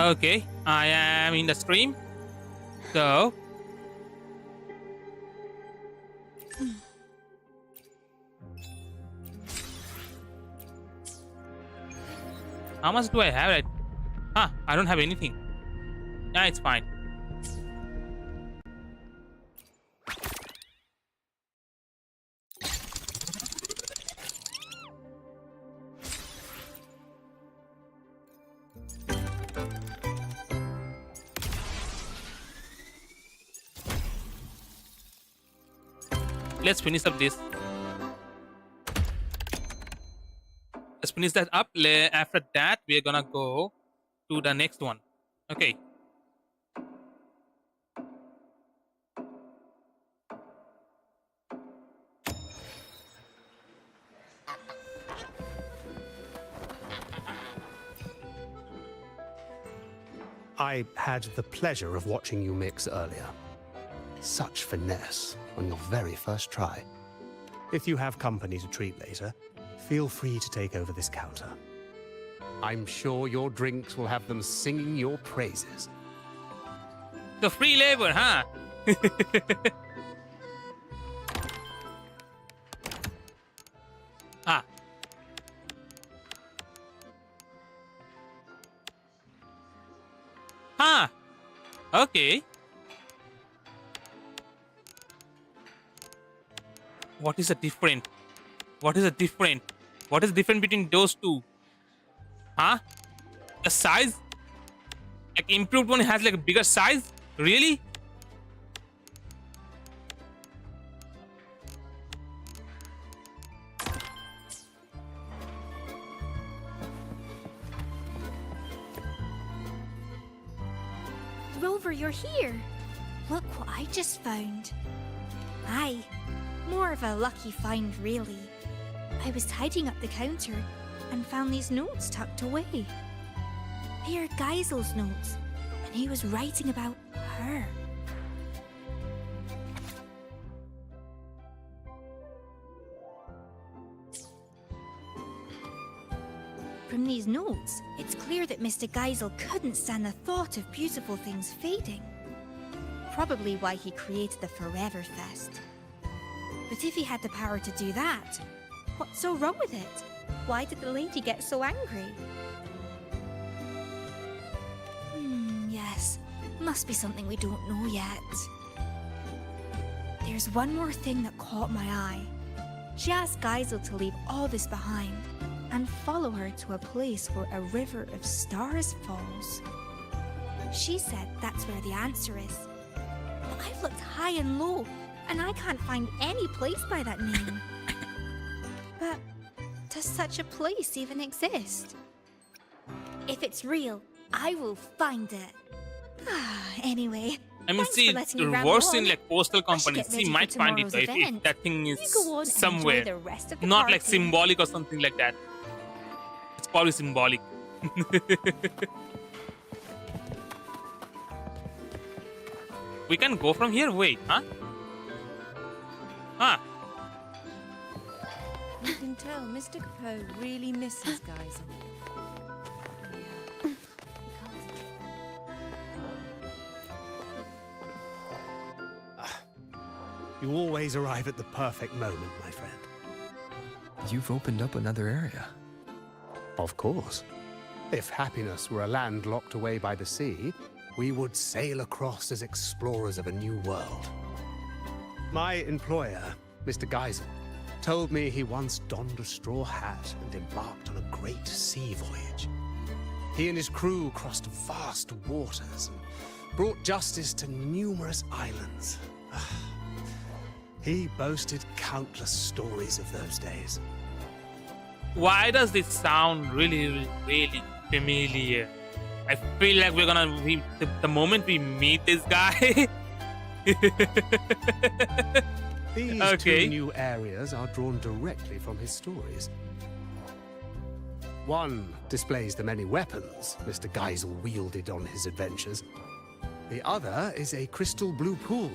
Okay, I am in the stream. So how much do I have? I don't have anything. Yeah, it's fine. Let's finish up this. Let's finish that up. After that, we're gonna go to the next one. Okay. I had the pleasure of watching you mix earlier. Such finesse on your very first try. If you have company to treat later, feel free to take over this counter. I'm sure your drinks will have them singing your praises. The free labor, huh? ah. Huh. Okay. What is the difference? What is the difference? What is the difference between those two? Huh? The size? Like improved one has like a bigger size? Really? Rover, you're here. Look what I just found. Aye, more of a lucky find, really. I was tidying up the counter and found these notes tucked away. They are Geisel's notes, and he was writing about her. From these notes, it's clear that Mr. Geisel couldn't stand the thought of beautiful things fading. Probably why he created the Forever Fest. But if he had the power to do that, what's so wrong with it? Why did the lady get so angry? Yes, must be something we don't know yet. There's one more thing that caught my eye. She asked Geisel to leave all this behind and follow her to a place where a river of stars falls. She said that's where the answer is. But I've looked high and low, and I can't find any place by that name. But does such a place even exist? If it's real, I will find it. Anyway, I mean, see, reversing like postal companies, she might find it if that thing is somewhere. Not like symbolic or something like that. It's probably symbolic. We can go from here? Wait, huh? Huh? You can tell Mr. Capone really misses Geisel. You always arrive at the perfect moment, my friend. You've opened up another area. Of course. If happiness were a land locked away by the sea, we would sail across as explorers of a new world. My employer, Mr. Geisel, told me he once donned a straw hat and embarked on a great sea voyage. He and his crew crossed vast waters and brought justice to numerous islands. He boasted countless stories of those days. Why does this sound really, really familiar? I feel like we're gonna the moment we meet this guy. These two new areas are drawn directly from his stories. One displays the many weapons Mr. Geisel wielded on his adventures. The other is a crystal blue pool,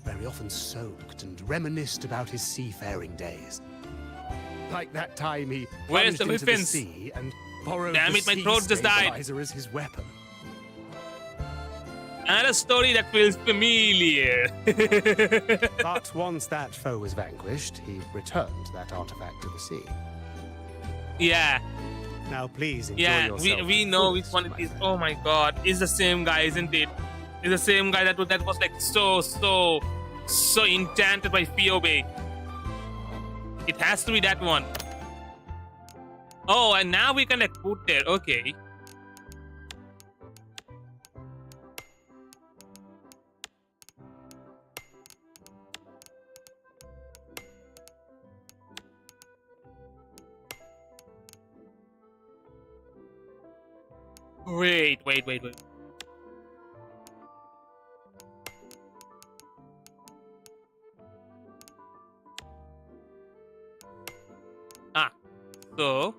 where he often soaked and reminisced about his seafaring days. Like that time he Where's plunged the into weapons? the sea and borrowed Damn the it, my sea throat just died. stabilizer as his weapon. Another story that feels familiar. But once that foe was vanquished, he returned that artifact to the sea. Yeah, Now please enjoy yeah, yourself. we to the know which fullest, one it my is. friend. Oh my god, it's the same guy, isn't it? It's the same guy that was like so enchanted by Phoebe. It has to be that one. Oh, and now we can like put there. Okay. Wait. Ah, so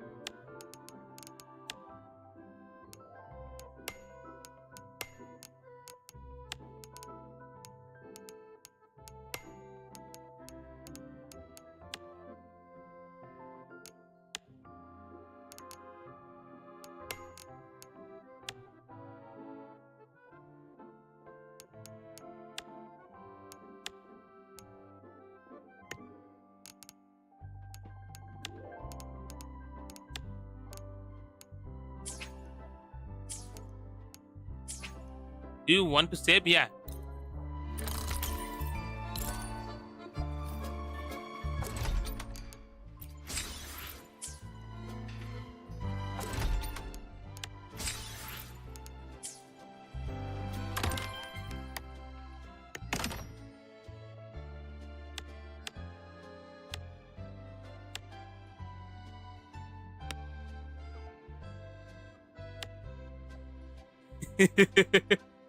do you want to save? Yeah.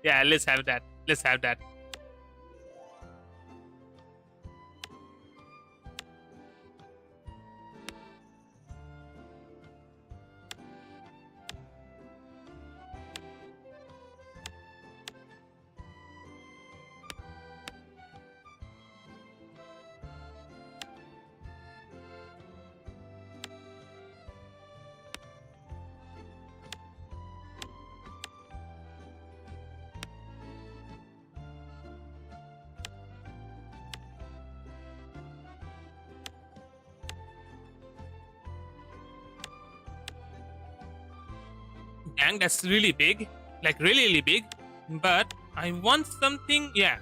Yeah, let's have that. Let's have that. Dang, that's really big. Like really big. But I want something. Yeah.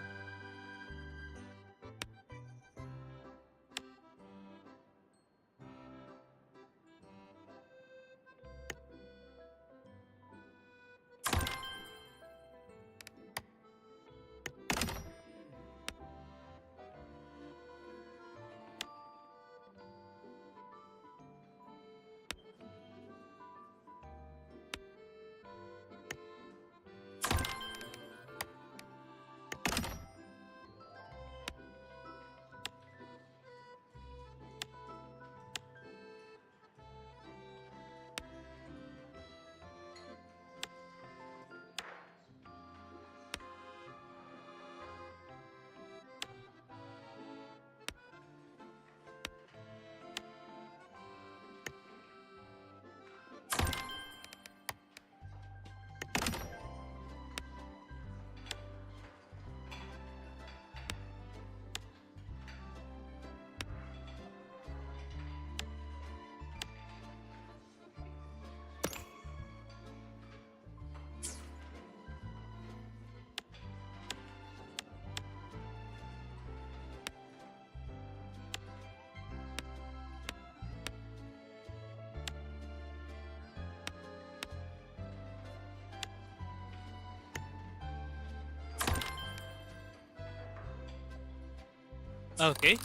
Okay. You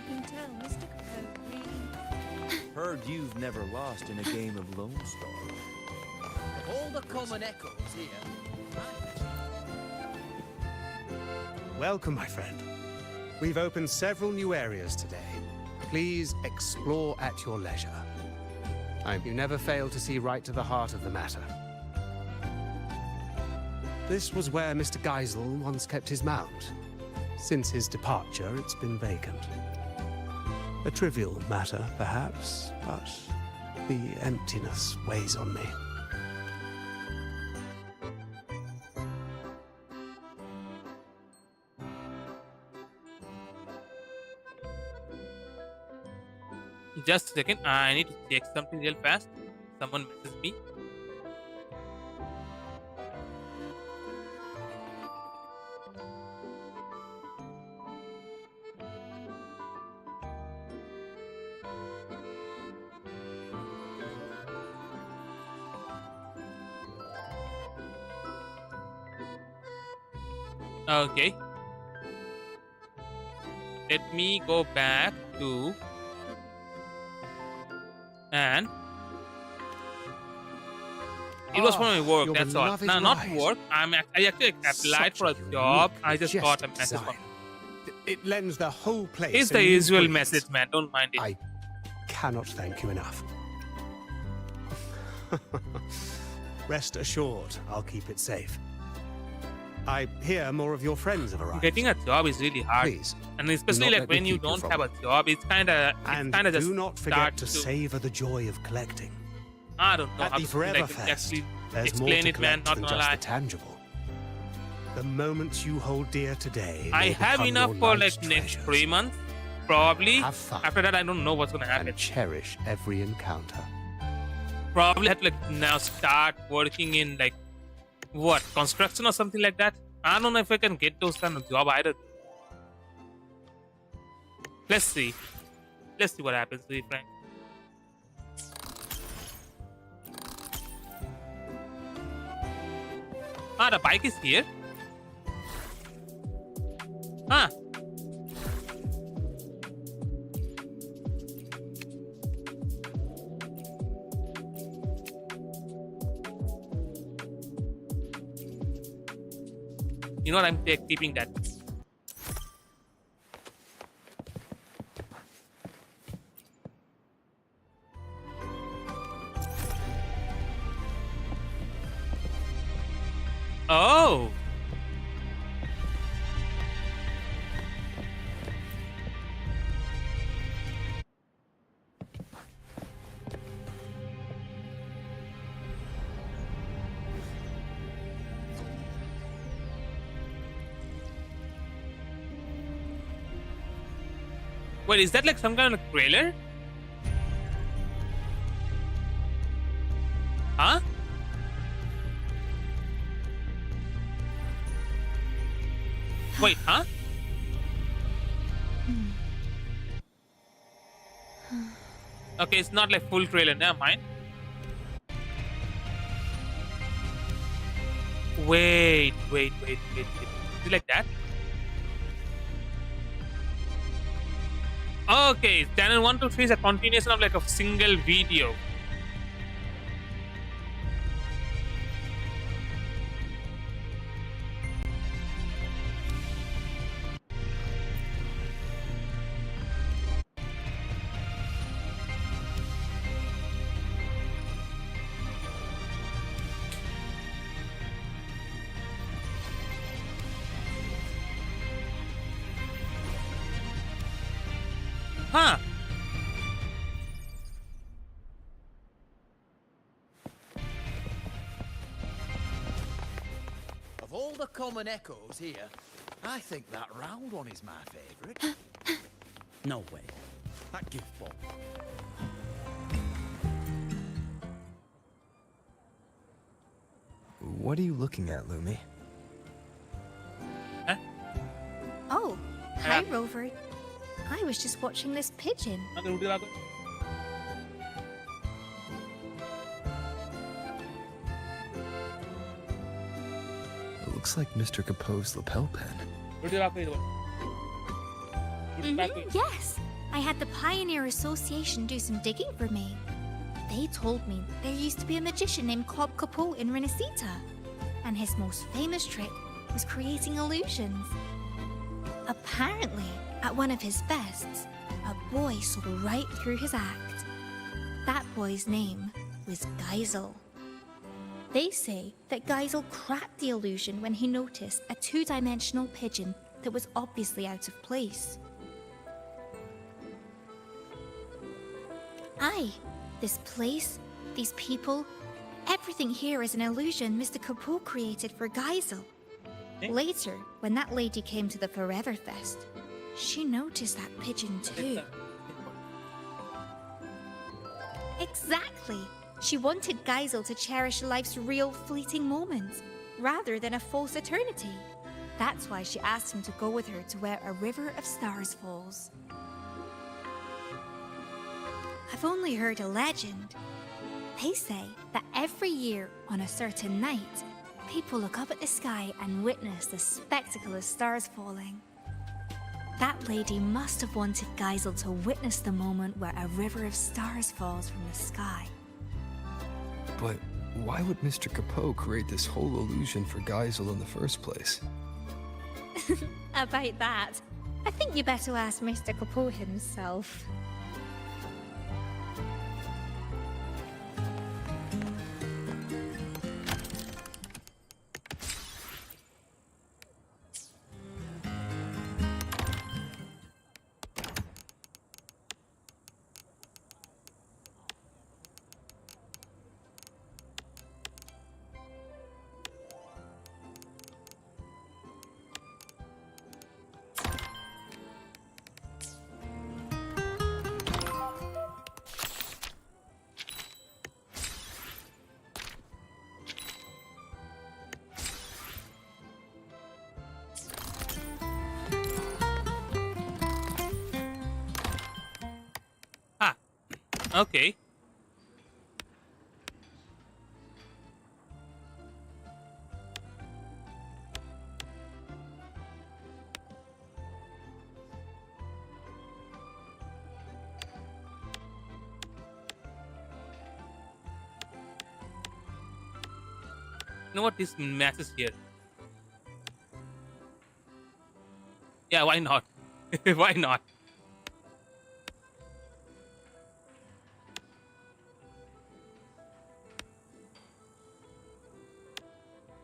can tell Mr. Capone really... Heard you've never lost in a game of Lone Star. All the common echoes here. Welcome, my friend. We've opened several new areas today. Please explore at your leisure. You never fail to see right to the heart of the matter. This was where Mr. Geisel once kept his mount. Since his departure, it's been vacant. A trivial matter, perhaps, but the emptiness weighs on me. Just a second, I need to check something real fast. Someone messaged me. Okay. Let me go back to and it was for my work, your that's all. beloved No, not ride. work. I actually applied Such for a unique, job. I just got a majestic message from design. It lends the whole place. It's a the new usual breeze. message, man. Don't mind it. I cannot thank you enough. Rest assured, I'll keep it safe. I hear more of your friends have arrived. Getting a job is really hard. Please, And especially not like let me when you keep you don't from have a job, it's kind of and just do not forget start to savor the joy of collecting. I don't know At how the to Forever like, Fest, actually there's more explain to it, man. collect Not than gonna just lie. the tangible. The moments you hold dear today. I may have become enough your for life's like next treasures. 3 months, probably. Have fun After that, I don't know what's gonna happen. and cherish every encounter. Probably have to like now start working in like what construction or something like that. I don't know if I can get those kind of job either. Let's see. Let's see what happens, to be frank. Ah, the bike is here. Huh. You know what? I'm keeping that. Oh. Wait, is that like some kind of trailer? Huh? Wait, huh? Okay, it's not like full trailer, never mind. Wait. Is it like that? Okay, channel 1 to 3 is a continuation of like a single video. Huh. Of all the common echoes here, I think that round one is my favourite. No way. That gift bomb. What are you looking at, Lumi? Huh? Oh, hi, Rover. I was just watching this pigeon. It looks like Mr. Capoe's lapel pin. Yes, I had the Pioneer Association do some digging for me. They told me there used to be a magician named Cobb Capoe in Renacita, and his most famous trick was creating illusions. Apparently, at one of his fests, a boy saw right through his act. That boy's name was Geisel. They say that Geisel cracked the illusion when he noticed a two-dimensional pigeon that was obviously out of place. Aye, this place, these people, everything here is an illusion Mr. Capot created for Geisel. Later, when that lady came to the Forever Fest, she noticed that pigeon too. Exactly! She wanted Geisel to cherish life's real fleeting moments, rather than a false eternity. That's why she asked him to go with her to where a river of stars falls. I've only heard a legend. They say that every year on a certain night, people look up at the sky and witness the spectacle of stars falling. That lady must have wanted Geisel to witness the moment where a river of stars falls from the sky. But why would Mr. Capot create this whole illusion for Geisel in the first place? About that, I think you better ask Mr. Capot himself. Okay. You know what this matches here? Yeah, why not? Why not?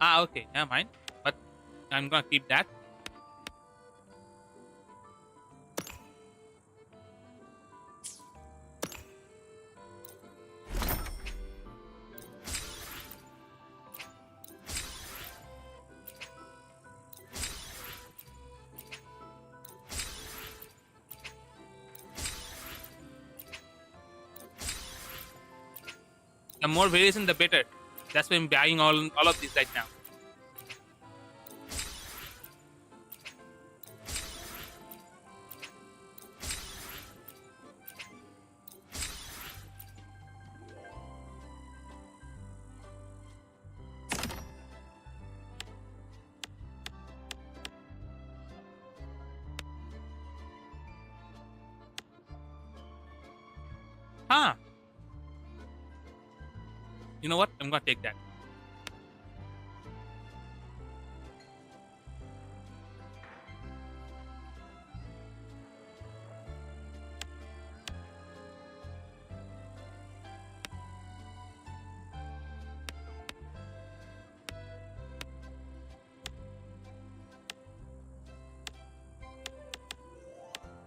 Ah, okay, never mind. But I'm gonna keep that. The more variation, the better. That's why I'm buying all of these right now. Huh. You know what? I'm gonna take that.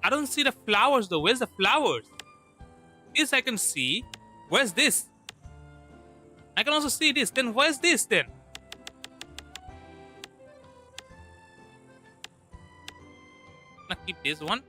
I don't see the flowers though. Where's the flowers? This I can see. Where's this? I can also see this. Then where's this then? I'm gonna keep this one.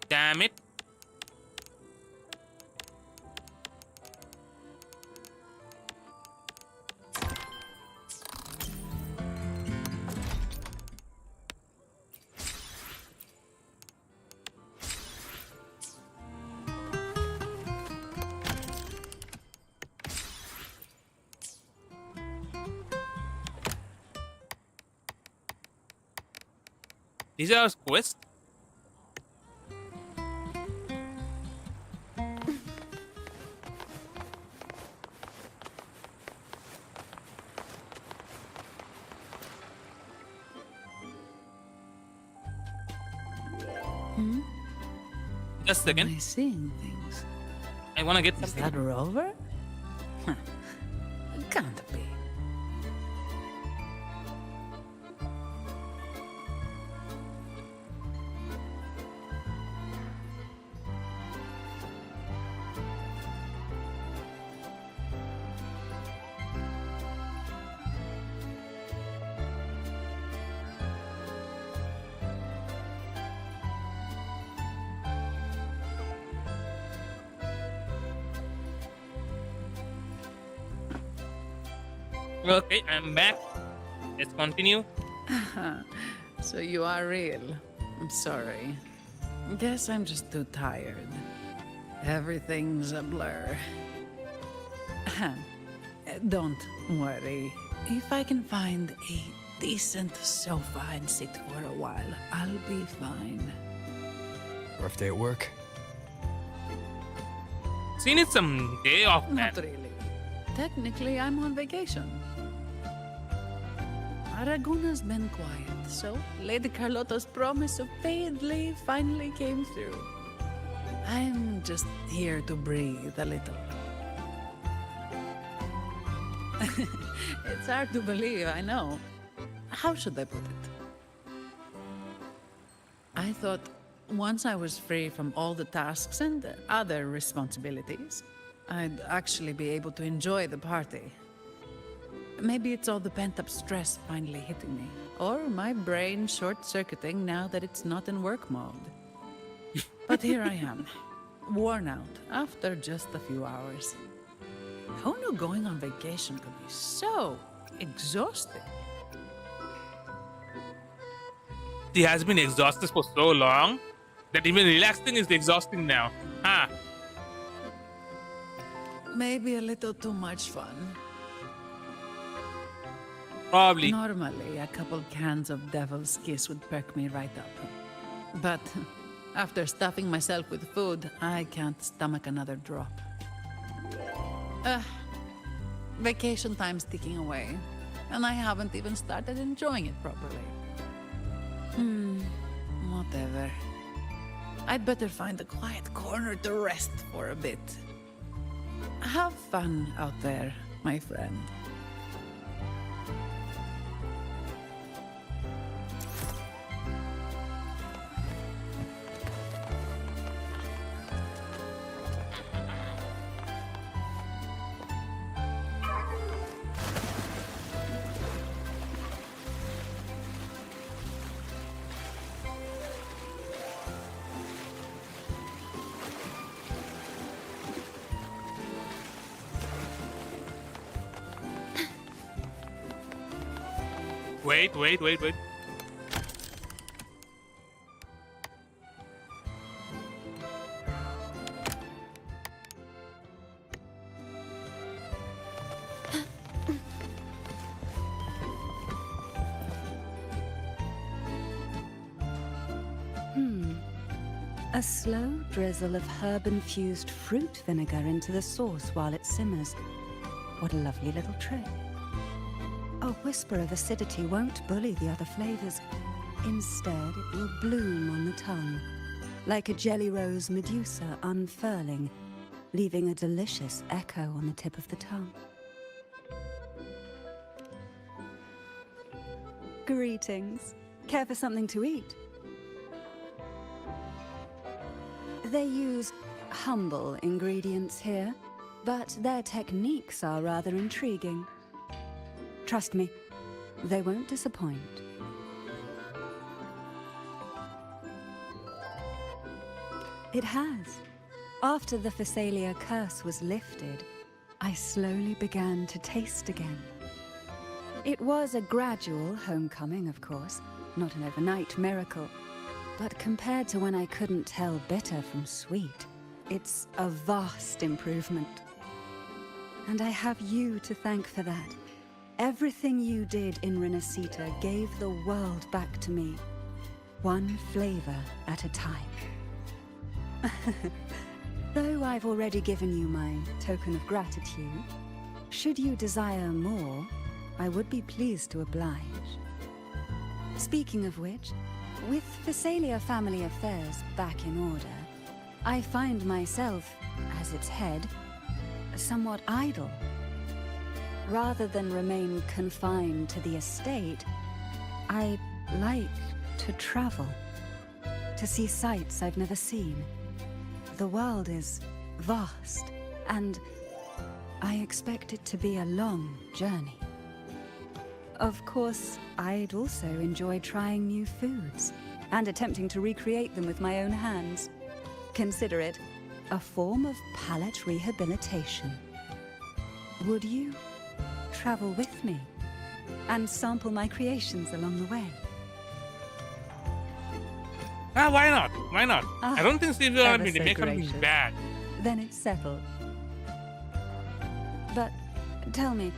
Damn it. These are quests. Just a second. Am I seeing things? I wanna get Is something. that Rover? Huh. Can't be. Okay, I'm back. Let's continue. So you are real. I'm sorry. Guess I'm just too tired. Everything's a blur. Don't worry. If I can find a decent sofa and sit for a while, I'll be fine. Rough day at work? So you need some day off, man. Not really. Technically, I'm on vacation. Aragona's been quiet, so Lady Carlotta's promise of paid leave finally came through. I'm just here to breathe a little. It's hard to believe, I know. How should I put it? I thought once I was free from all the tasks and other responsibilities, I'd actually be able to enjoy the party. Maybe it's all the pent-up stress finally hitting me, or my brain short-circuiting now that it's not in work mode. But here I am, worn out after just a few hours. Who knew going on vacation could be so exhausting? He has been exhausted for so long that even relaxing is exhausting now. Huh? Maybe a little too much fun. Probably. Normally, a couple cans of Devil's Kiss would perk me right up. But after stuffing myself with food, I can't stomach another drop. Vacation time's ticking away, and I haven't even started enjoying it properly. Whatever. I'd better find a quiet corner to rest for a bit. Have fun out there, my friend. Wait. A slow drizzle of herb-infused fruit vinegar into the sauce while it simmers. What a lovely little trick. A whisper of acidity won't bully the other flavors. Instead, it will bloom on the tongue, like a jelly rose medusa unfurling, leaving a delicious echo on the tip of the tongue. Greetings. Care for something to eat? They use humble ingredients here, but their techniques are rather intriguing. Trust me, they won't disappoint. It has. After the Phasalia curse was lifted, I slowly began to taste again. It was a gradual homecoming, of course, not an overnight miracle. But compared to when I couldn't tell bitter from sweet, it's a vast improvement. And I have you to thank for that. Everything you did in Renacita gave the world back to me. one flavor at a time. Though I've already given you my token of gratitude, should you desire more, I would be pleased to oblige. Speaking of which, with Phasalia family affairs back in order, I find myself, as its head, somewhat idle. Rather than remain confined to the estate, I like to travel, to see sights I've never seen. The world is vast, and I expect it to be a long journey. Of course, I'd also enjoy trying new foods and attempting to recreate them with my own hands. Consider it a form of palate rehabilitation. Would you travel with me and sample my creations along the way? Why not? Why not? I don't think Steve will ever make so something gracious. bad. Then it's settled. But tell me,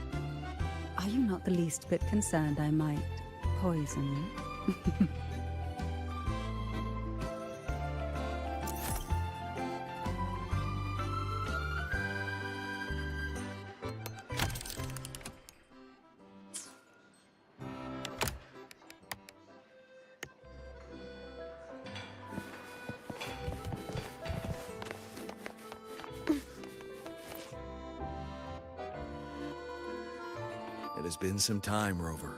are you not the least bit concerned I might poison you? It has been some time, Rover.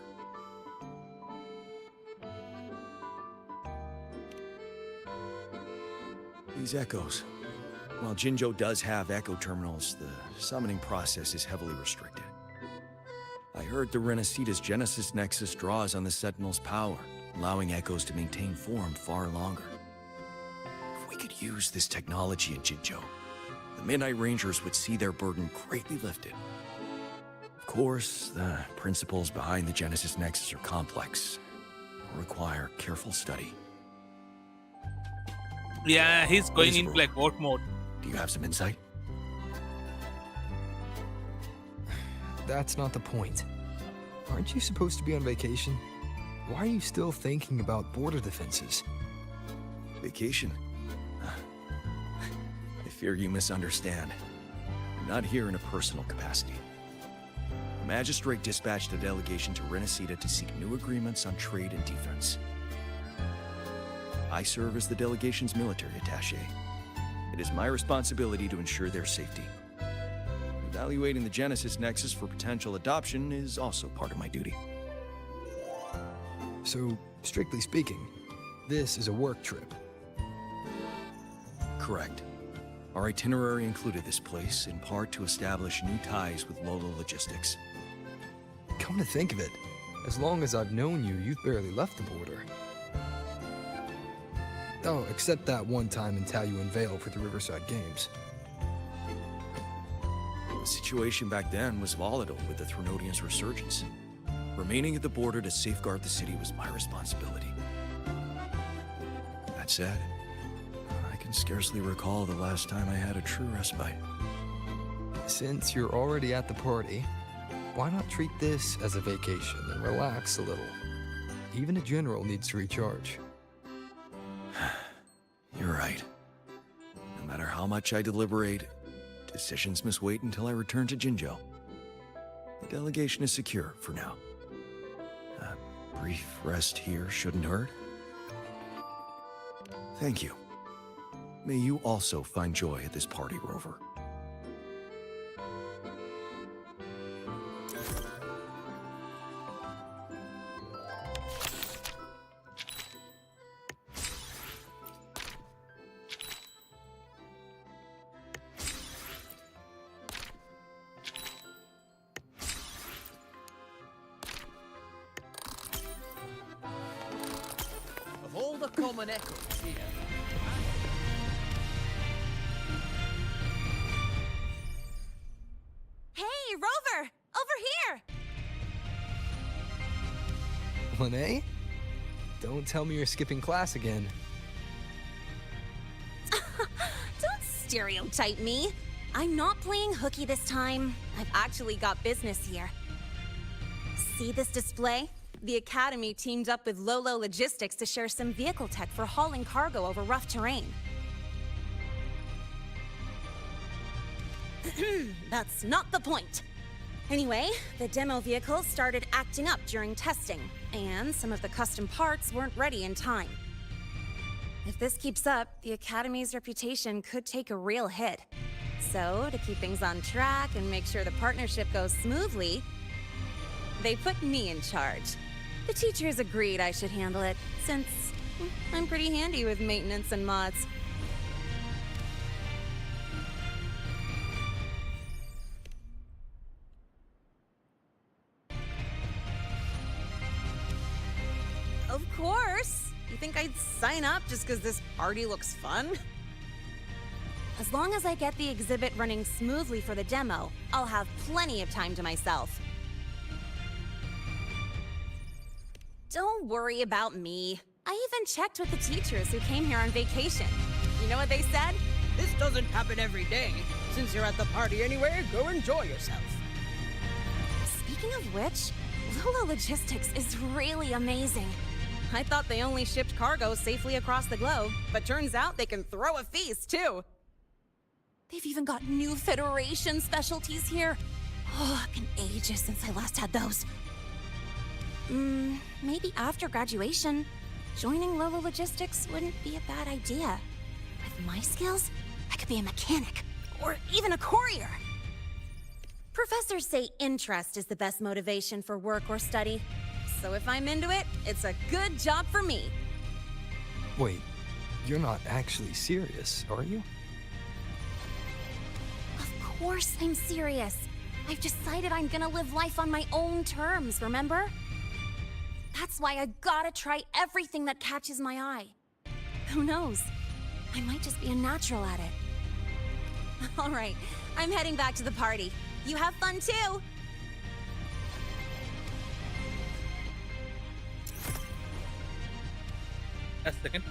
These echoes. While Jinzhou does have echo terminals, the summoning process is heavily restricted. I heard the Renaceda's Genesis Nexus draws on the Sentinel's power, allowing echoes to maintain form far longer. If we could use this technology in Jinzhou, the Midnight Rangers would see their burden greatly lifted. Of course, the principles behind the Genesis Nexus are complex, require careful study. Yeah, he's going is into it? like work mode. Do you have some insight? That's not the point. Aren't you supposed to be on vacation? Why are you still thinking about border defenses? Vacation? I fear you misunderstand. I'm not here in a personal capacity. The Magistrate dispatched a delegation to Renacida to seek new agreements on trade and defense. I serve as the delegation's military attaché. It is my responsibility to ensure their safety. Evaluating the Genesis Nexus for potential adoption is also part of my duty. So, strictly speaking, this is a work trip. Correct. Our itinerary included this place, in part to establish new ties with Lolo Logistics. Come to think of it, as long as I've known you, you've barely left the border. Oh, except that one time in Taoyuan Vale for the Riverside Games. The situation back then was volatile with the Threnodians' resurgence. Remaining at the border to safeguard the city was my responsibility. That said, I can scarcely recall the last time I had a true respite. Since you're already at the party, why not treat this as a vacation and relax a little? Even a general needs to recharge. You're right. No matter how much I deliberate, decisions must wait until I return to Jinzhou. The delegation is secure for now. A brief rest here shouldn't hurt. Thank you. May you also find joy at this party, Rover. Of all the common echoes here, Hey, Rover! Over here! Lene? Don't tell me you're skipping class again. Don't stereotype me. I'm not playing hooky this time. I've actually got business here. See this display? The Academy teamed up with Lolo Logistics to share some vehicle tech for hauling cargo over rough terrain. That's not the point. Anyway, the demo vehicles started acting up during testing, and some of the custom parts weren't ready in time. If this keeps up, the Academy's reputation could take a real hit. So, to keep things on track and make sure the partnership goes smoothly, they put me in charge. The teachers agreed I should handle it, since I'm pretty handy with maintenance and mods. Of course! You think I'd sign up just because this party looks fun? As long as I get the exhibit running smoothly for the demo, I'll have plenty of time to myself. Don't worry about me. I even checked with the teachers who came here on vacation. You know what they said? This doesn't happen every day. Since you're at the party anyway, go enjoy yourself. Speaking of which, Lolo Logistics is really amazing. I thought they only shipped cargo safely across the globe, but turns out they can throw a feast, too. They've even got new Federation specialties here. Oh, it's been ages since I last had those. Maybe after graduation, joining Lolo Logistics wouldn't be a bad idea. With my skills, I could be a mechanic, or even a courier. Professors say interest is the best motivation for work or study. So if I'm into it, it's a good job for me. Wait, you're not actually serious, are you? Of course I'm serious. I've decided I'm gonna live life on my own terms, remember? That's why I gotta try everything that catches my eye. Who knows? I might just be a natural at it. All right, I'm heading back to the party. You have fun too! A second.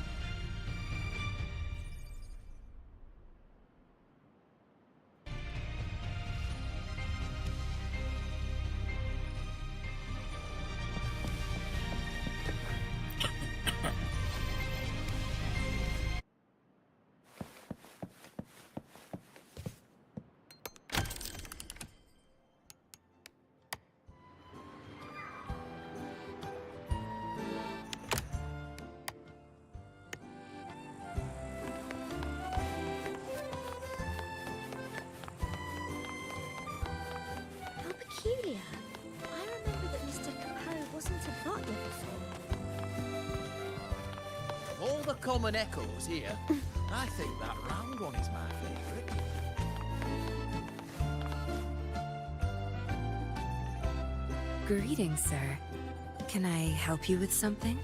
Peculiar. I remember that Mr. Capone wasn't a butler before. Of all the common echoes here, I think that round one is my favourite. Greetings, sir. Can I help you with something?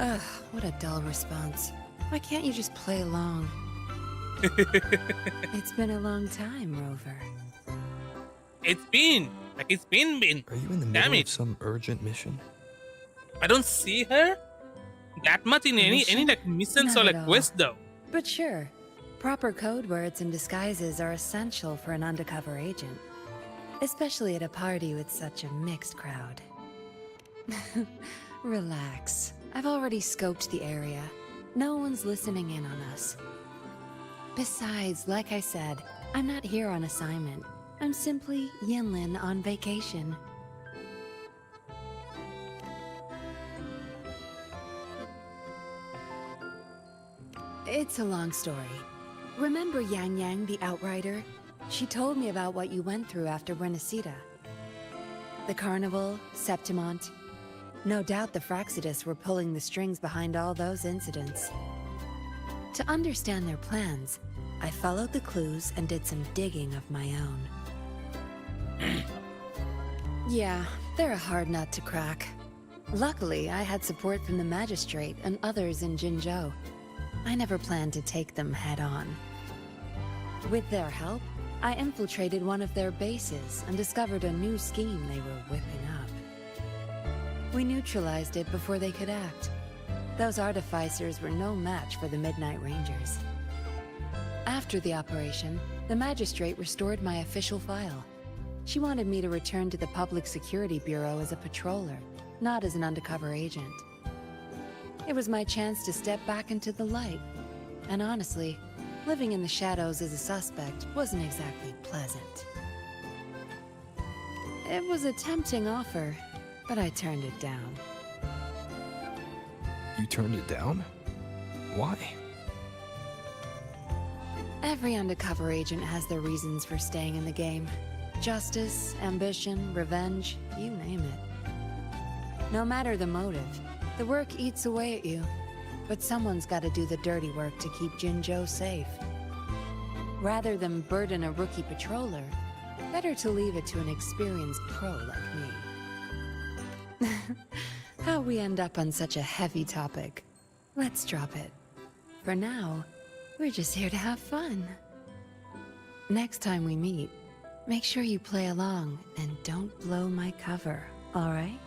Ugh, what a dull response. Why can't you just play along? It's been a long time, Rover. It's been. Are you in the Damn middle it. of some urgent mission? I don't see her that much in any like missions Not or at like all. quests though. But sure, proper code words and disguises are essential for an undercover agent. Especially at a party with such a mixed crowd. Relax. I've already scoped the area. No one's listening in on us. Besides, like I said, I'm not here on assignment. I'm simply Yinlin on vacation. It's a long story. Remember Yang Yang, the Outrider? She told me about what you went through after Renacida. The Carnival, Septimont. No doubt the Fraxidus were pulling the strings behind all those incidents. To understand their plans, I followed the clues and did some digging of my own. Yeah, they're a hard nut to crack. Luckily, I had support from the Magistrate and others in Jinzhou. I never planned to take them head-on. With their help, I infiltrated one of their bases and discovered a new scheme they were whipping up. We neutralized it before they could act. Those artificers were no match for the Midnight Rangers. After the operation, the Magistrate restored my official file. She wanted me to return to the Public Security Bureau as a patroller, not as an undercover agent. It was my chance to step back into the light. And honestly, living in the shadows as a suspect wasn't exactly pleasant. It was a tempting offer, but I turned it down. You turned it down? Why? Every undercover agent has their reasons for staying in the game. Justice, ambition, revenge, you name it. No matter the motive, the work eats away at you. But someone's got to do the dirty work to keep Jinzhou safe. Rather than burden a rookie patroller, better to leave it to an experienced pro like me. How we end up on such a heavy topic. Let's drop it. For now, we're just here to have fun. Next time we meet, make sure you play along and don't blow my cover, all right?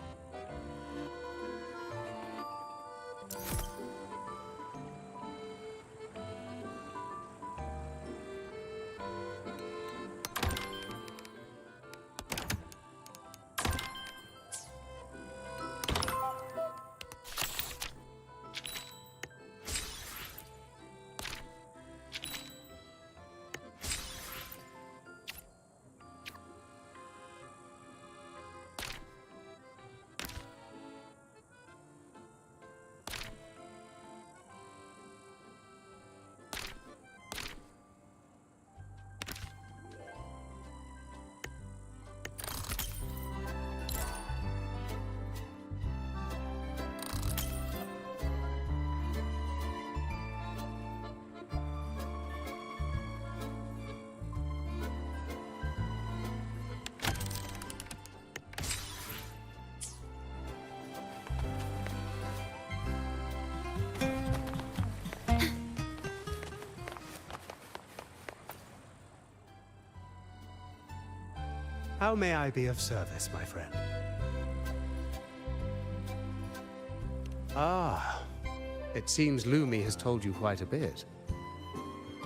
How may I be of service, my friend? Ah, it seems Lumi has told you quite a bit.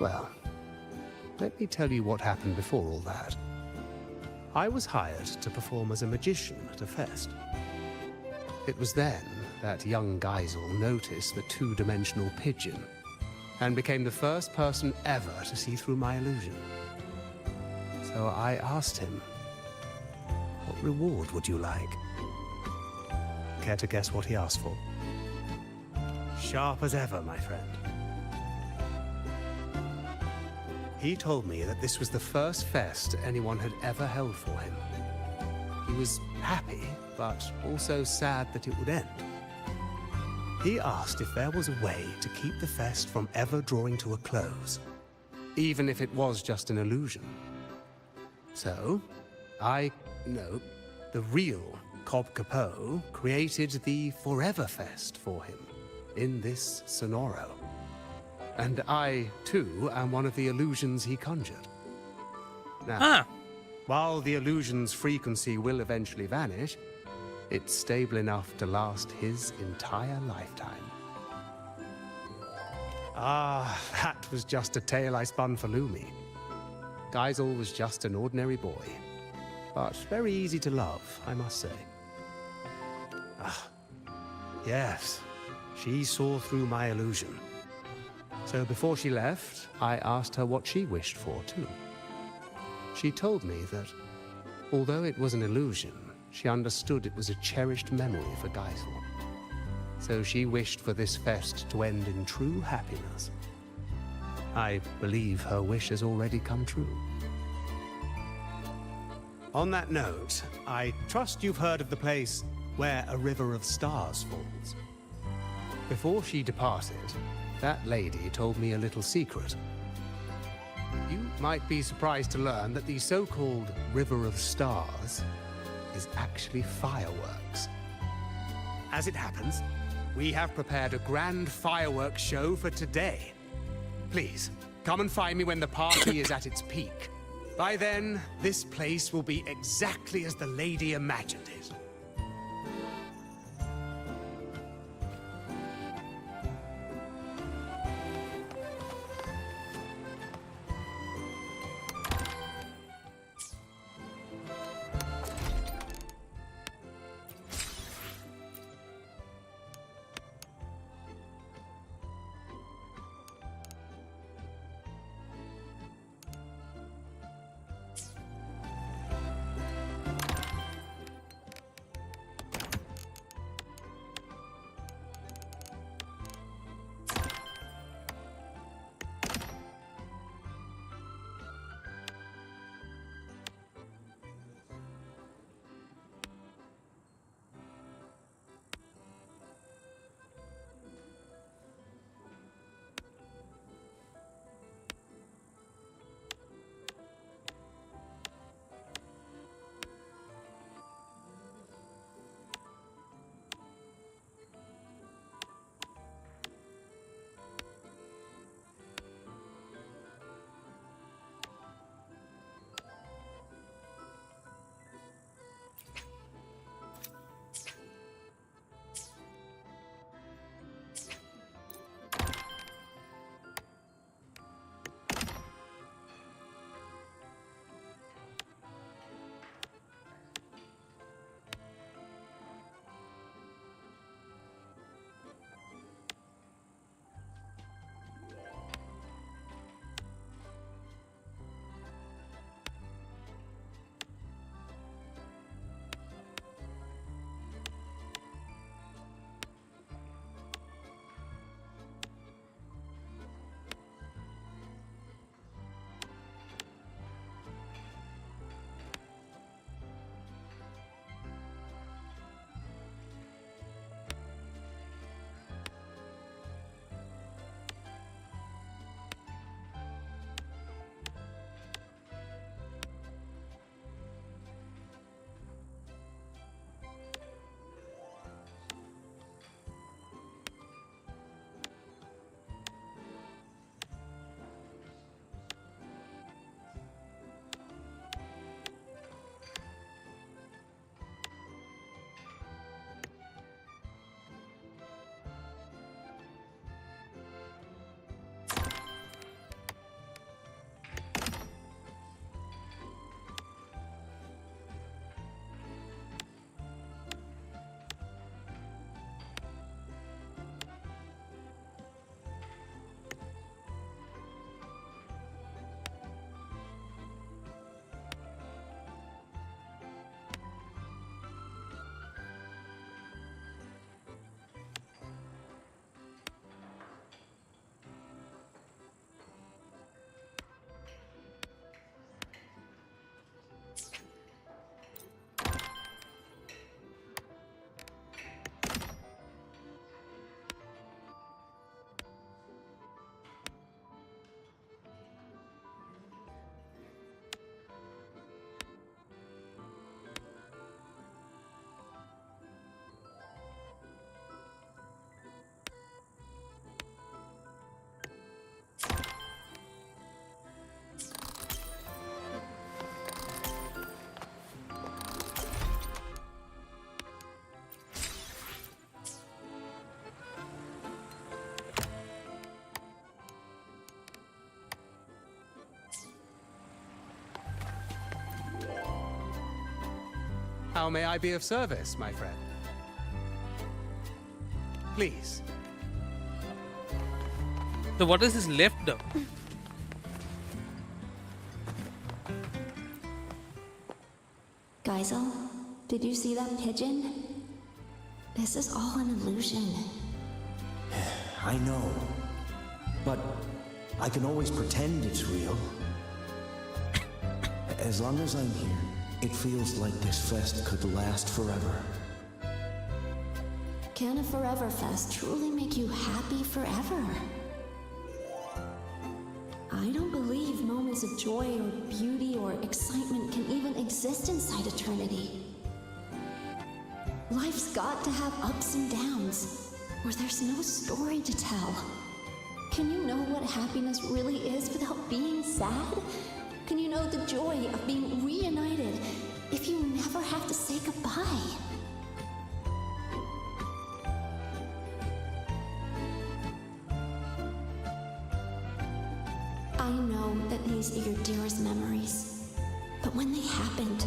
Well, let me tell you what happened before all that. I was hired to perform as a magician at a fest. It was then that young Geisel noticed the two-dimensional pigeon and became the first person ever to see through my illusion. So I asked him, what reward would you like? Care to guess what he asked for? Sharp as ever, my friend. He told me that this was the first fest anyone had ever held for him. He was happy, but also sad that it would end. He asked if there was a way to keep the fest from ever drawing to a close, even if it was just an illusion. So, the real Cobb Capot created the Forever Fest for him in this Sonoro. And I, too, am one of the illusions he conjured. Now, while the illusion's frequency will eventually vanish, it's stable enough to last his entire lifetime. Ah, that was just a tale I spun for Lumi. Geisel was just an ordinary boy, but very easy to love, I must say. Ah, yes, she saw through my illusion. So before she left, I asked her what she wished for, too. She told me that, although it was an illusion, she understood it was a cherished memory for Geisel. So she wished for this fest to end in true happiness. I believe her wish has already come true. On that note, I trust you've heard of the place where a river of stars falls. Before she departed, that lady told me a little secret. You might be surprised to learn that the so-called River of Stars is actually fireworks. As it happens, we have prepared a grand fireworks show for today. Please, come and find me when the party is at its peak. By then, this place will be exactly as the lady imagined it. How may I be of service, my friend? Please. So what is his left though? Geisel, did you see that pigeon? This is all an illusion. I know. But I can always pretend it's real. As long as I'm here, it feels like this fest could last forever. Can a Forever Fest truly make you happy forever? I don't believe moments of joy or beauty or excitement can even exist inside eternity. Life's got to have ups and downs, or there's no story to tell. Can you know what happiness really is without being sad? Can you know the joy of being reunited if you never have to say goodbye? I know that these are your dearest memories, but when they happened,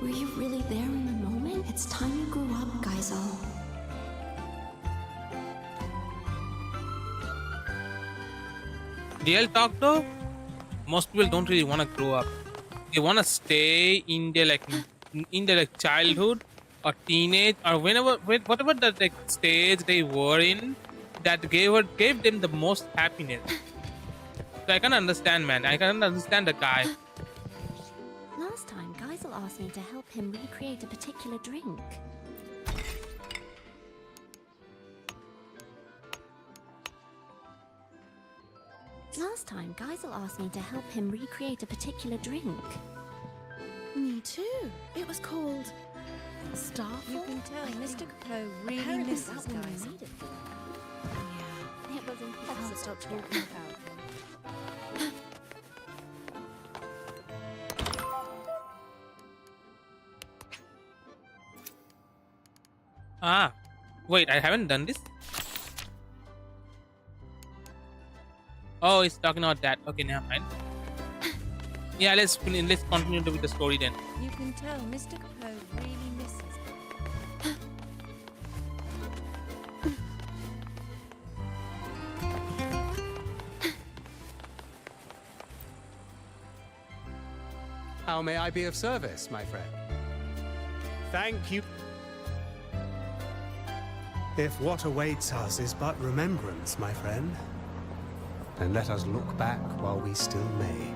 were you really there in the moment? It's time you grew up, Geisel. Real talk though, most people don't really want to grow up. They want to stay in their childhood or teenage or whatever the stage they were in that gave them the most happiness. So I can understand, man. I can understand the guy. Last time, Geisel asked me to help him recreate a particular drink. Last time, Geisel asked me to help him recreate a particular drink. Me too. It was called Starfall. You can tell Mr. Capoe really Apparently misses that one Geisel. made it. It was Can't impossible. stop talking about him. Ah, wait, I haven't done this. Oh, it's talking about that. Okay, never mind. Yeah, let's continue with the story then. You can tell Mr. Capoe really misses it. How may I be of service, my friend? Thank you. If what awaits us is but remembrance, my friend, then let us look back while we still may.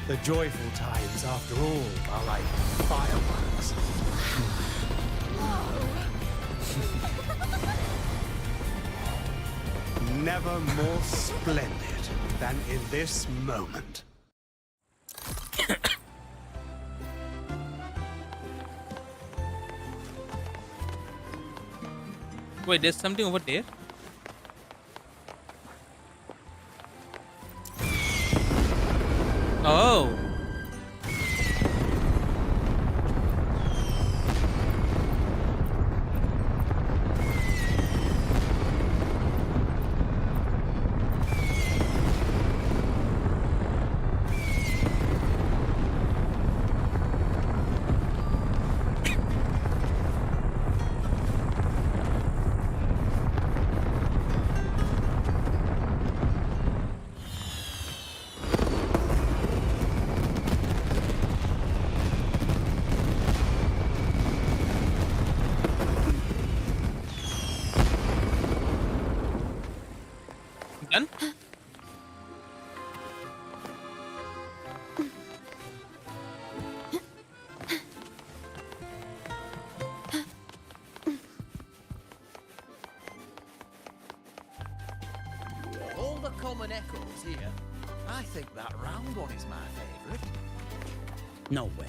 The joyful times, after all, are like fireworks. Never more splendid than in this moment. Wait, there's something over there. Oh. Done? All the common echoes here. I think that round one is my favourite. No way.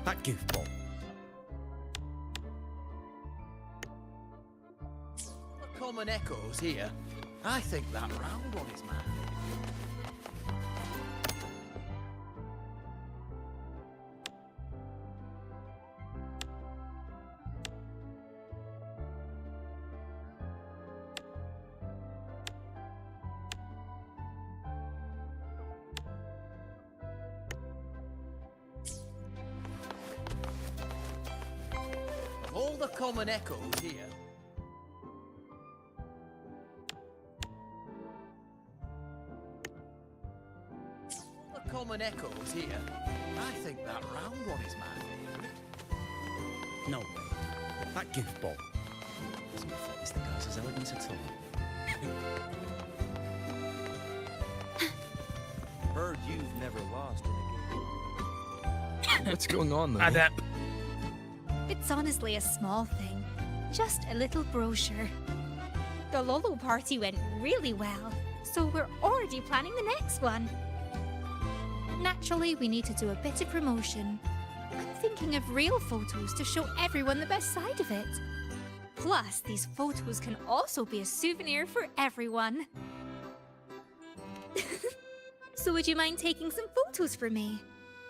That goofball. The common echoes here. I think that round one is my favourite. the common echoes here. All the common echoes here. I think that round one is my favourite. No way. That goofball doesn't reflect Mr. Geyser's elegance at all. Heard you've never lost in a game. What's going on, Ah, though? damn. It's honestly a small thing. Just a little brochure. The Lolo party went really well, so we're already planning the next one. Naturally, we need to do a bit of promotion. I'm thinking of real photos to show everyone the best side of it. Plus, these photos can also be a souvenir for everyone. So would you mind taking some photos for me?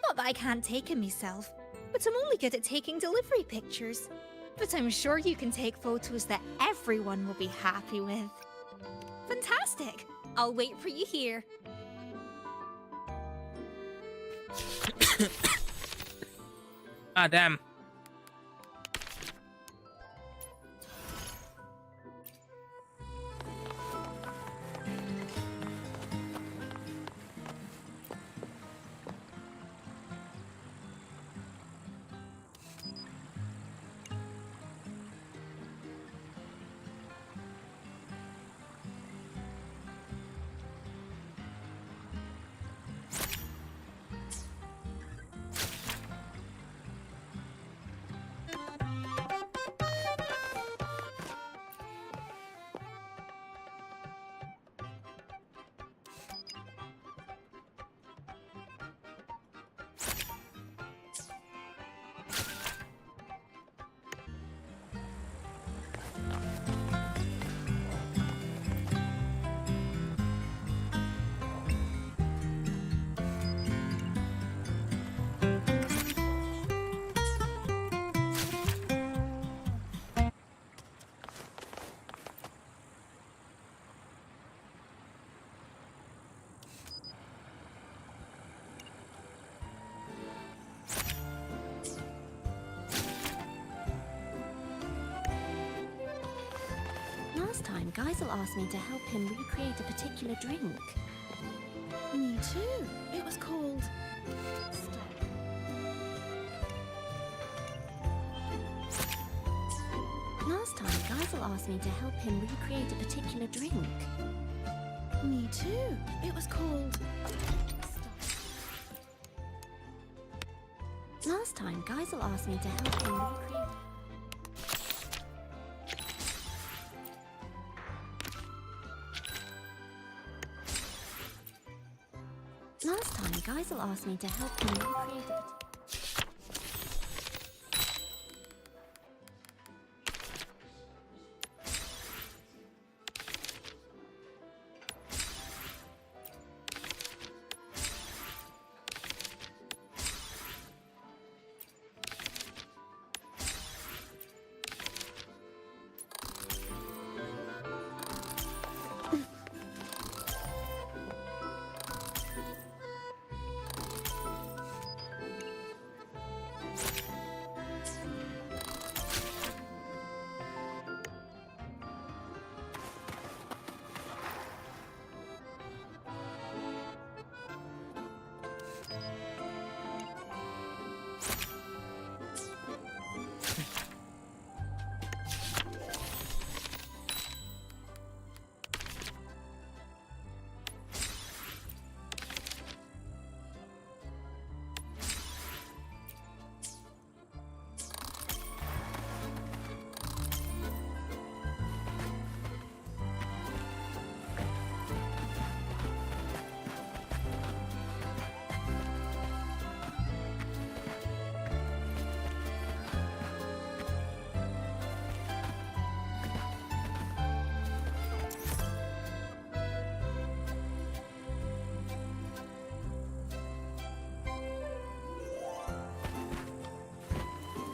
Not that I can't take them myself, but I'm only good at taking delivery pictures. But I'm sure you can take photos that everyone will be happy with. Fantastic! I'll wait for you here. Ah, damn. Last time, Geisel asked me to help him recreate a particular drink. Me too. It was called... Last time, Geisel asked me to help him recreate a particular drink. Me too. It was called... Last time, Geisel asked me to help him recreate... Last time, Geisel asked me to help him recreate a...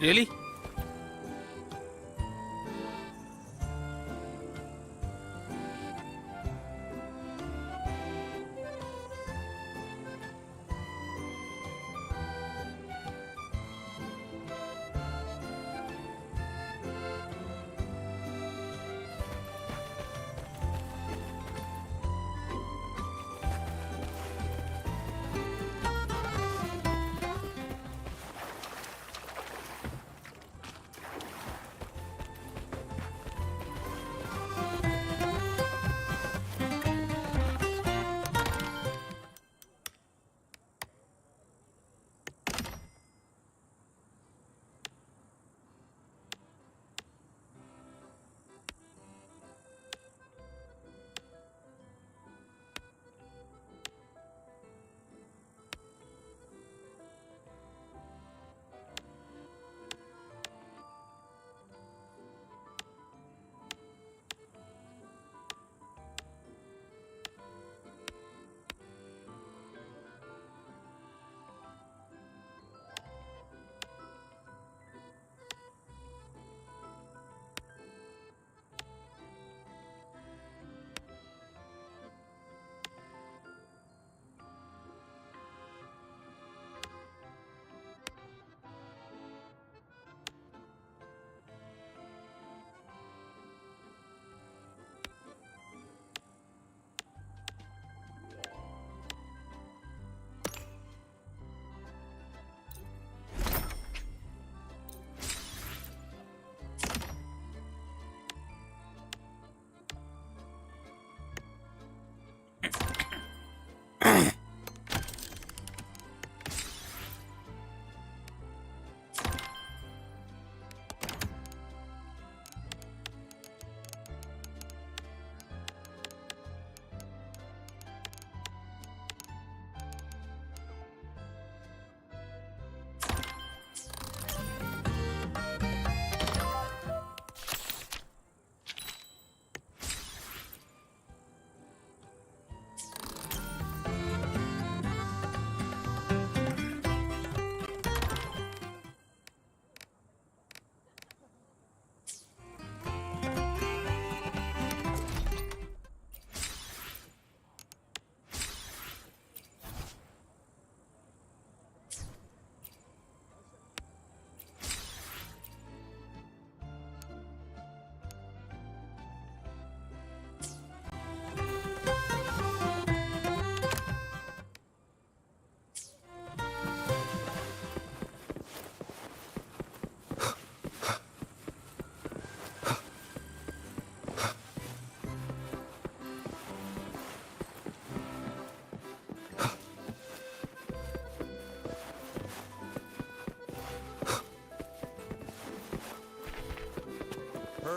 Really?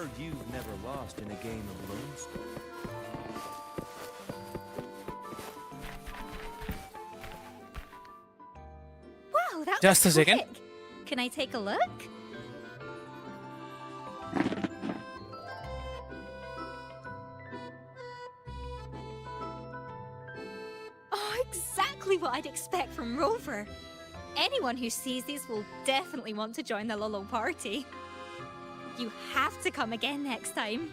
heard you've never lost in a game of Lone Star. Wow, that Just was a second. quick. Can I take a look? Oh, exactly what I'd expect from Rover. Anyone who sees these will definitely want to join the Lolo party. You have to come again next time.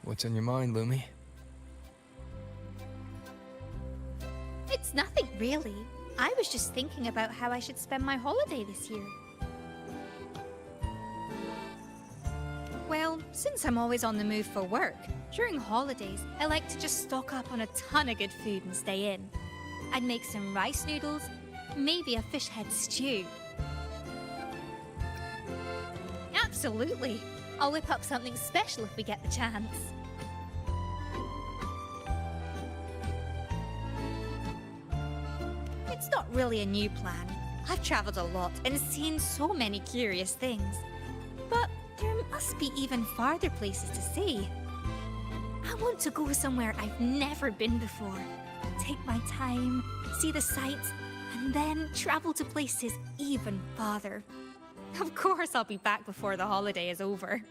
What's on your mind, Lumi? It's nothing really. I was just thinking about how I should spend my holiday this year. Well, since I'm always on the move for work, during holidays, I like to just stock up on a ton of good food and stay in. I'd make some rice noodles, maybe a fish head stew. Absolutely. I'll whip up something special if we get the chance. It's not really a new plan. I've traveled a lot and seen so many curious things. But there must be even farther places to see. I want to go somewhere I've never been before. Take my time, see the sights, and then travel to places even farther. Of course, I'll be back before the holiday is over.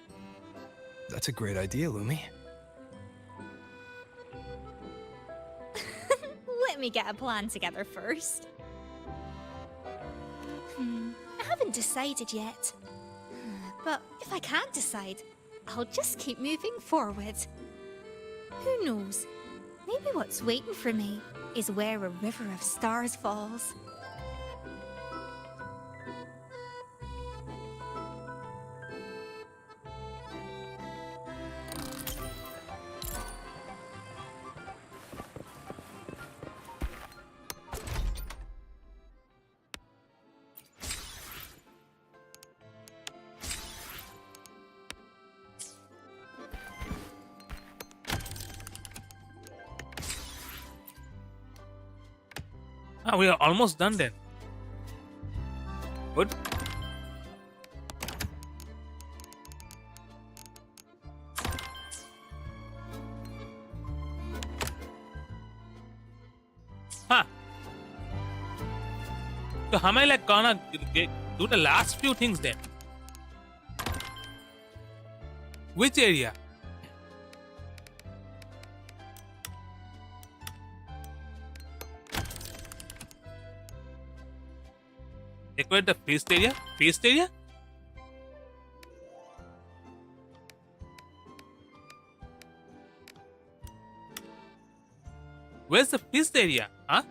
That's a great idea, Lumi. Let me get a plan together first. I haven't decided yet. But if I can't decide, I'll just keep moving forward. Who knows? Maybe what's waiting for me is where a river of stars falls. Ah, we are almost done then. Good. Huh. So how am I like gonna do the last few things then? Which area? Decorate the feast area? Feast area? Where's the feast area? Huh?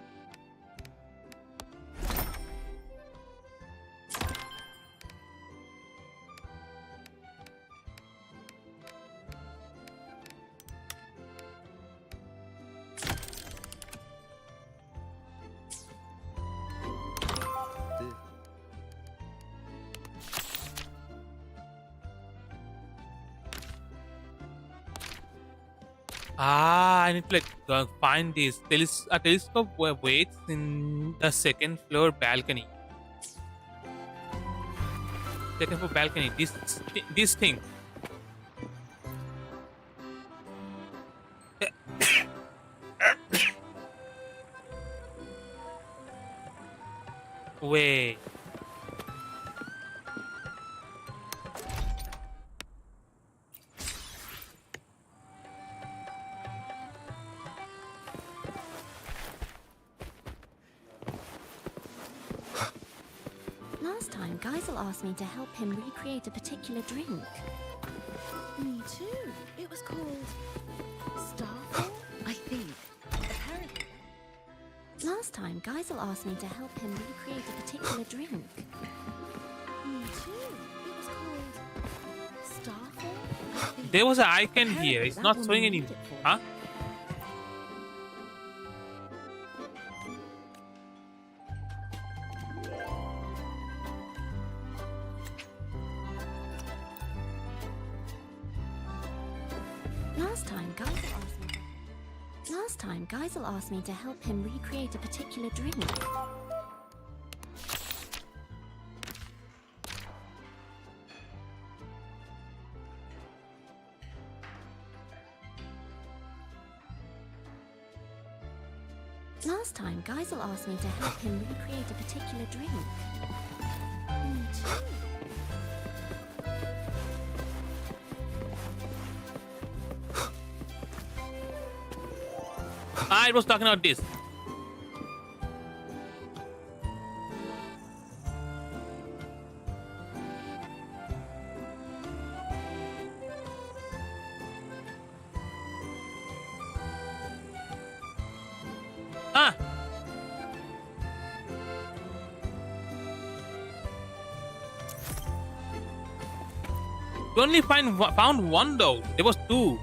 Ah, I need to like find this. A telescope waits in the second floor balcony. Second floor balcony. This thing. Wait. Last time, Geisel asked me to help him recreate a particular drink. Me too. It was called Starfall, I think. Apparently. Last time, Geisel asked me to help him recreate a particular drink. Me too. It was called Starfall, I think. There was an icon here. Apparently It's that not woman showing made anymore. it for Huh? me. Last time, Geisel asked me to help him recreate a particular drink. Last time, Geisel asked me to help him recreate a particular drink. Me too. I was talking about this. Ah! We only found one though. There was two.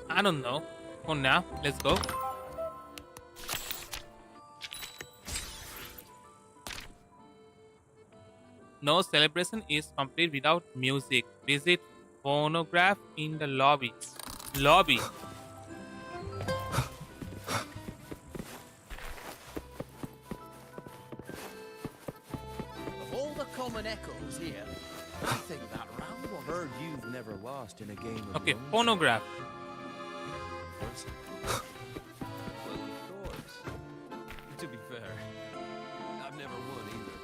I don't know. For now, let's go. No celebration is complete without music. Visit phonograph in the lobby. Lobby. Of all the common echoes here, I think that round one. Heard you've never lost in a game of Okay, Lone phonograph. Stars. Well, of course. To be fair, I've never won either.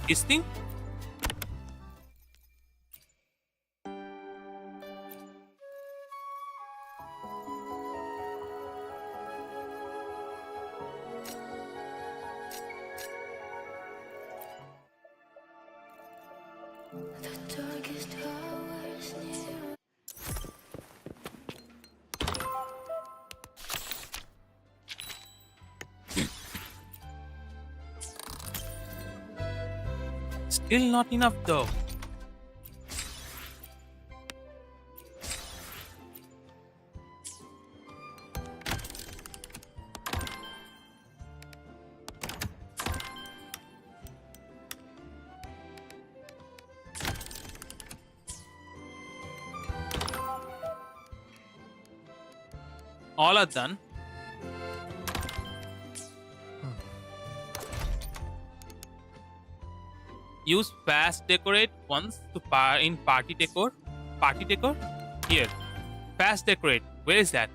This thing? The darkest hours near. Still not enough though. All are done. Use fast decorate once to in party decor. Party decor? Here. Fast decorate. Where is that?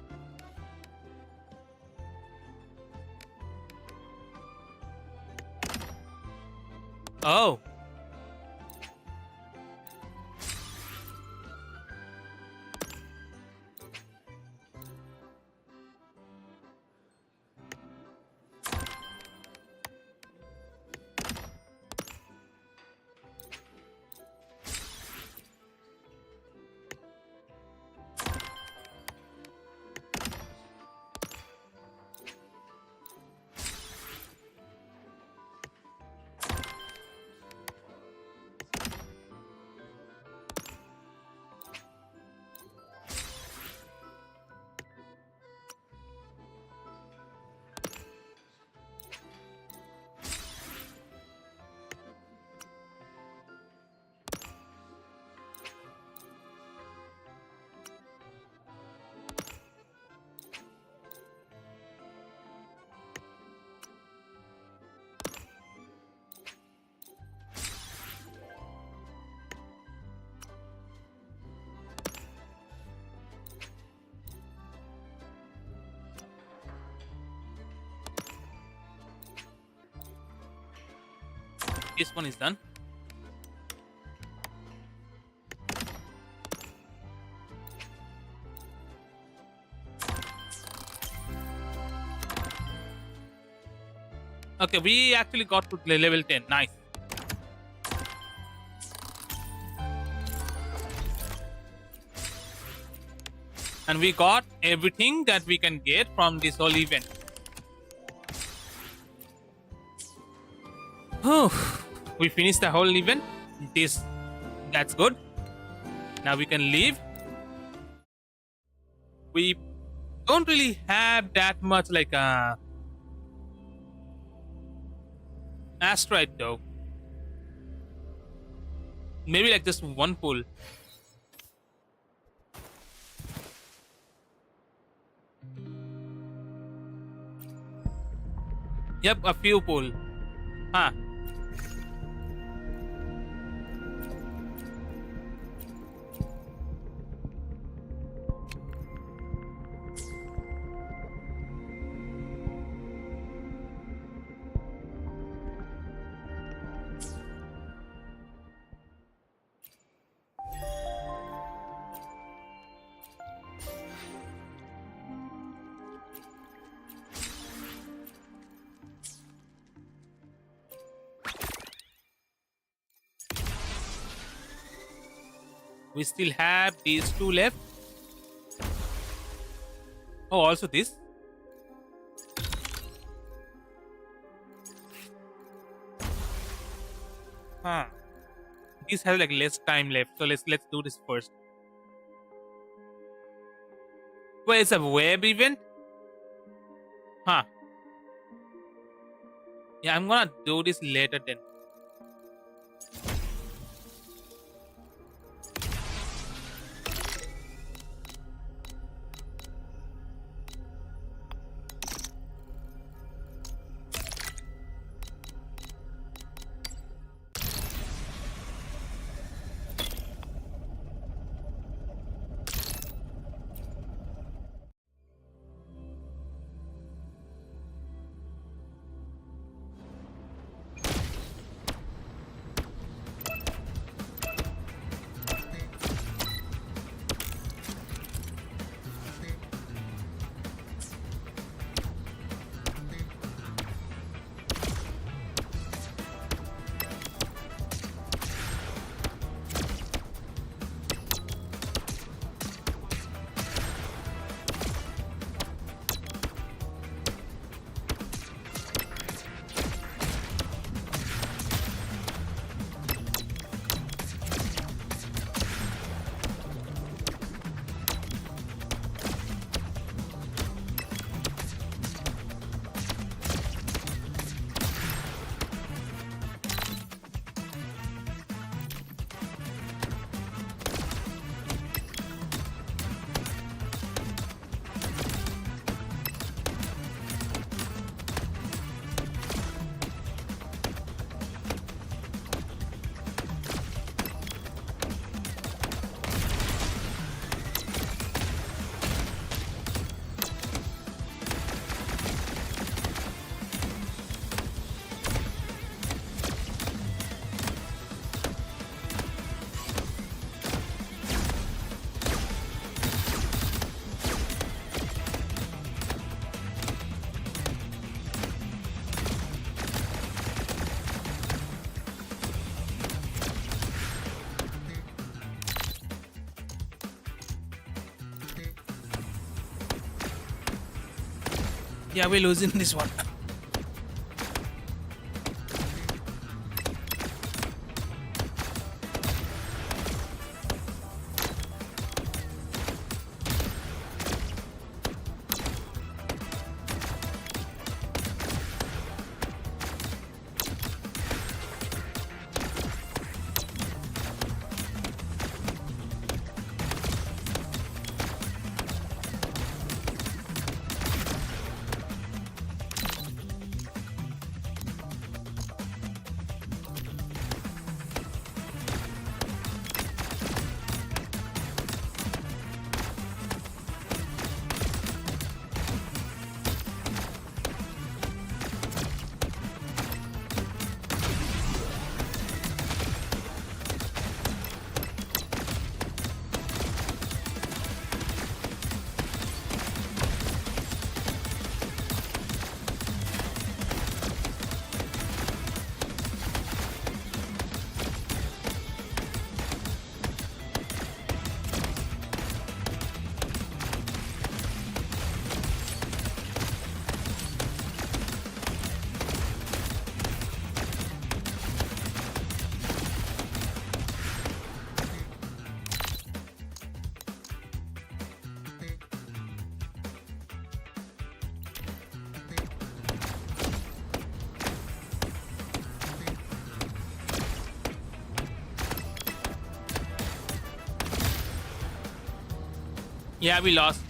Oh. This one is done. Okay, we actually got to level 10. Nice. And we got everything that we can get from this whole event. Oh, we finished the whole event. That's good. Now we can leave. We don't really have that much like asteroid though. Maybe like just one pool. Yep, a few pool. Huh. We still have these two left. Oh, also this. Huh. These have like less time left, so let's do this first. Wait, it's a web event? Huh. Yeah, I'm gonna do this later then. Yeah, we're losing this one. Yeah, we lost.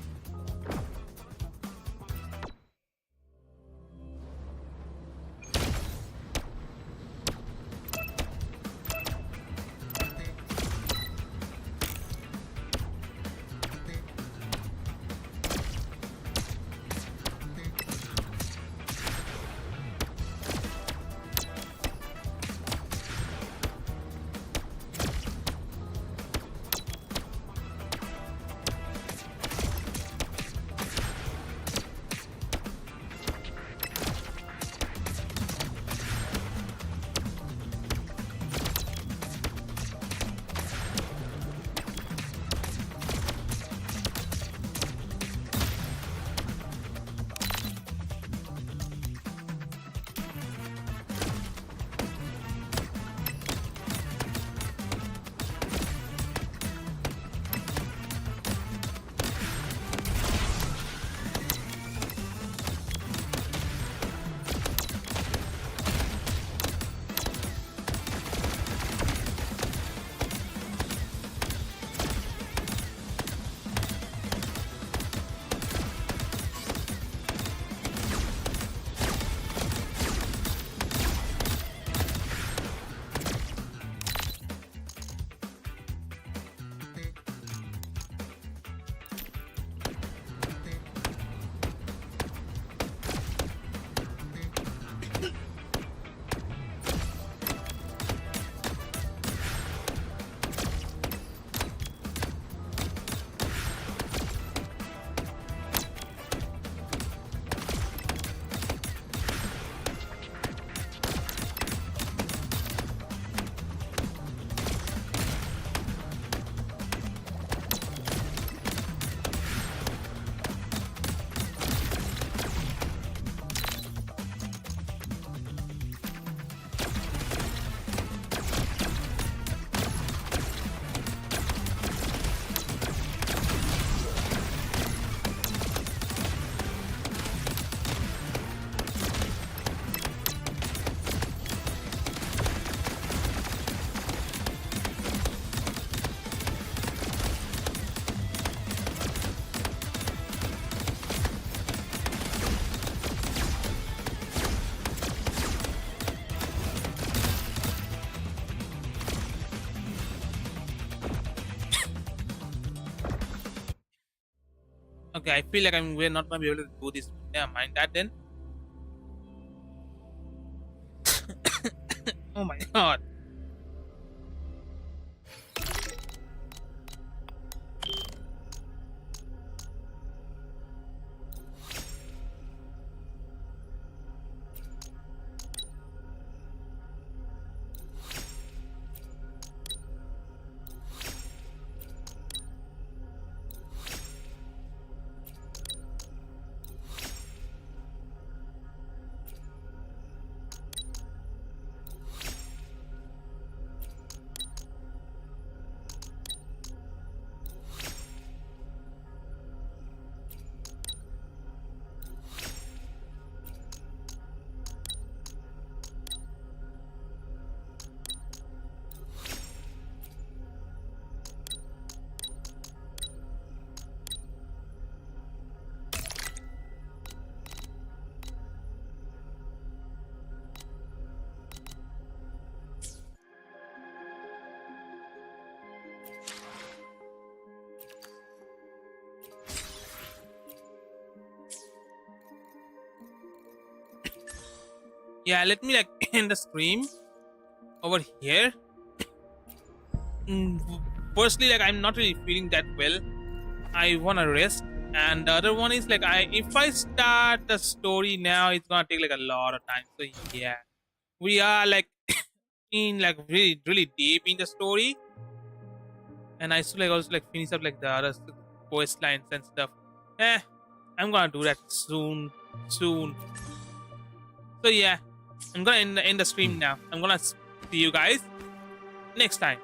Okay, I feel like we're not gonna be able to do this. Never mind that then. Oh my god. Yeah, let me like end the stream over here. Firstly, like I'm not really feeling that well. I wanna rest, and the other one is like if I start the story now, it's gonna take like a lot of time. So yeah, we are like in like really deep in the story, and I should like also like finish up like the other quest lines and stuff. I'm gonna do that soon. So yeah, I'm gonna end the stream now. I'm gonna see you guys next time.